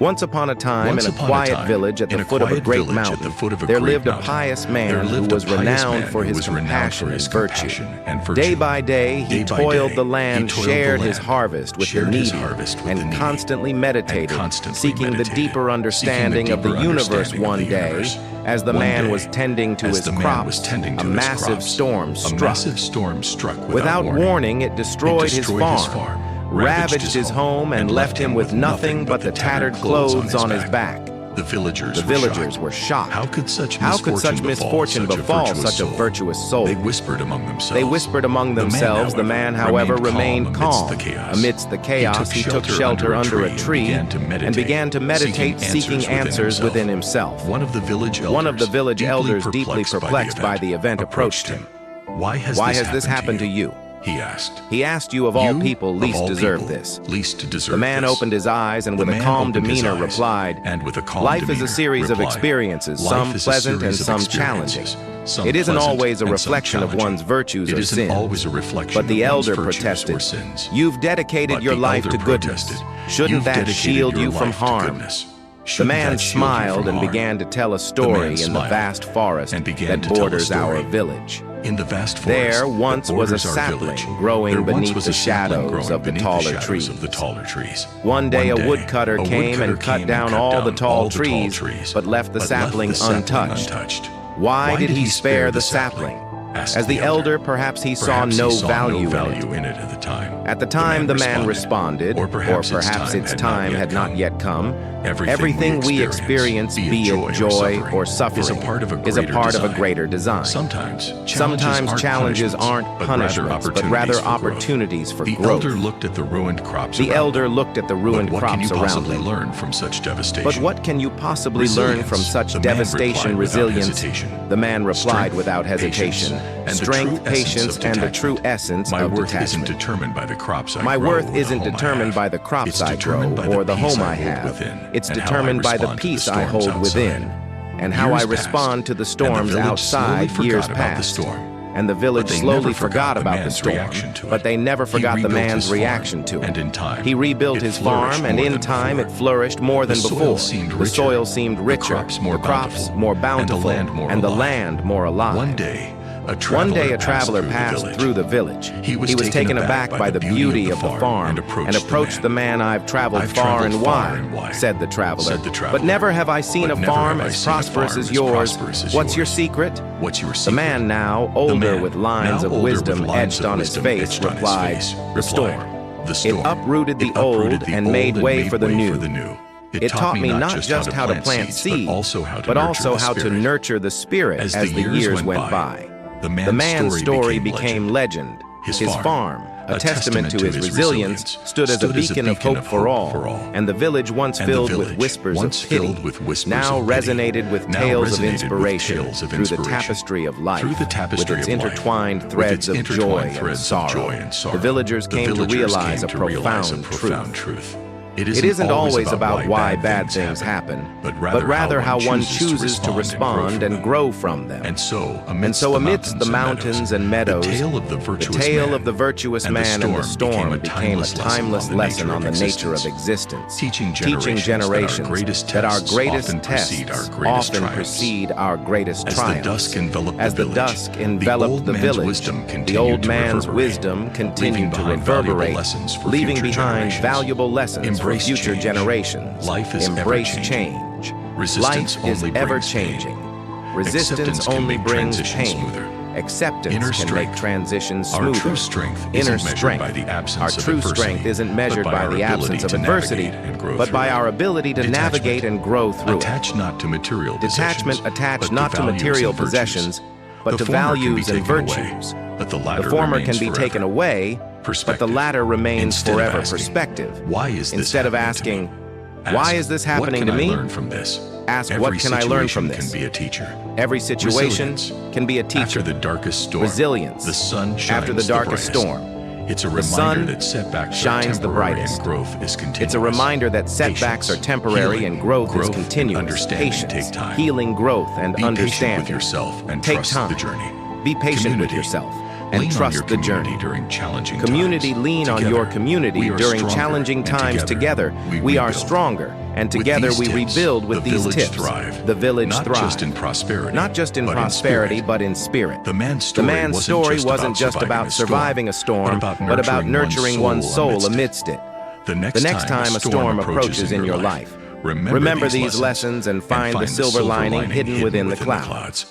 Once upon a time, in a quiet village at the foot of a great mountain, there lived a pious man who was renowned for his compassion and virtue. Day by day, he toiled the land, shared his harvest with the needy, and constantly meditated, seeking the deeper understanding of the universe. One day, as the man was tending to his crops, a massive storm struck. Without warning, it destroyed his farm, ravaged his home, and left him with nothing but the tattered clothes on his back. The villagers were shocked. How could such misfortune befall such a virtuous soul? They whispered among themselves. The man, however, remained calm. Amidst the chaos, he took shelter under a tree and began to meditate, seeking answers within himself. One of the village elders, deeply perplexed by the event, approached him. Why has this happened to you? He asked, You of all people least deserve this. The man opened his eyes and with a calm demeanor replied, Life is a series of experiences, some pleasant and some challenging. It isn't always a reflection of one's virtues or sins. But the elder protested, You've dedicated your life to goodness. Shouldn't that shield you from harm? The man smiled and began to tell a story in the vast forest that borders our village. There once was a sapling growing beneath the shadows of the taller trees. One day a woodcutter came and cut down all the tall trees, but left the sapling untouched. Why did he spare the sapling? As the elder, perhaps he saw no value in it at the time. The man responded, or perhaps its time had not yet come, everything we experience, be it joy or suffering, is a part of a greater design. Sometimes challenges aren't punishments, but rather opportunities for growth. The elder looked at the ruined crops around him. But what can you possibly learn from such devastation? Resilience, the man replied without hesitation. Strength, patience, and the true essence of detachment. My worth isn't determined by the crops I grow or the home I have. It's determined by the peace I hold within. And how I respond to the storms outside. Years passed, and the village slowly forgot about the storm, but they never forgot the man's reaction to it. He rebuilt his farm, and in time it flourished more than before. The soil seemed richer, the crops more bountiful, and the land more alive. One day a traveler passed through the village. He was taken aback by the beauty of the farm and approached the man. I've traveled far and wide, said the traveler, but never have I seen a farm as prosperous as yours. What's your secret? The man, now older with lines of wisdom etched on his face, replied, The storm. It uprooted the old and made way for the new. It taught me not just how to plant seeds, but also how to nurture the spirit as the years went by. The man's story became legend. His farm, a testament to his resilience, stood as a beacon of hope for all, and the village, once filled with whispers of pity, now resonated with tales of inspiration through the tapestry of life, with its intertwined threads of joy and sorrow. The villagers came to realize a profound truth. It isn't always about why bad things happen, but rather how one chooses to respond and grow from them. And so amidst the mountains and meadows, the tale of the virtuous man and the storm became a timeless lesson on the nature of existence, teaching generations that our greatest tests often precede our greatest triumphs. As the dusk enveloped the village, the old man's wisdom continued to reverberate, leaving behind valuable lessons for future generations. Embrace change. Life is ever-changing. Resistance only brings pain. Acceptance can make transitions smoother. Inner strength. Our true strength isn't measured by the absence of adversity, but by our ability to navigate and grow through it. Detachment attached not to material possessions, but to values and virtues. The former can be taken away, but the latter remains forever. Perspective. Instead of asking, why is this happening to me? Ask, what can I learn from this? Every situation can be a teacher. After the darkest storm, resilience. The sun shines after the darkest storm. It's a reminder that setbacks shines the brightest. Growth is continuous. It's a reminder that setbacks are temporary and growth is continuous. Patience, healing, growth, and understanding. Be patient with yourself and take trust time. the journey. Be patient with yourself. and trust the journey. During challenging Community, times. lean on Together, your community we are during stronger, challenging and times. Together, we are rebuild. stronger, and With together these we tips, rebuild with the these village tips. thrive. The village Not thrive. just in prosperity, Not just in but prosperity, spirit. but in spirit. The man's The story man's story wasn't just about surviving a storm, but about nurturing one's soul amidst it. The The next time a storm approaches in your life, remember these lessons and find the silver lining hidden within the clouds.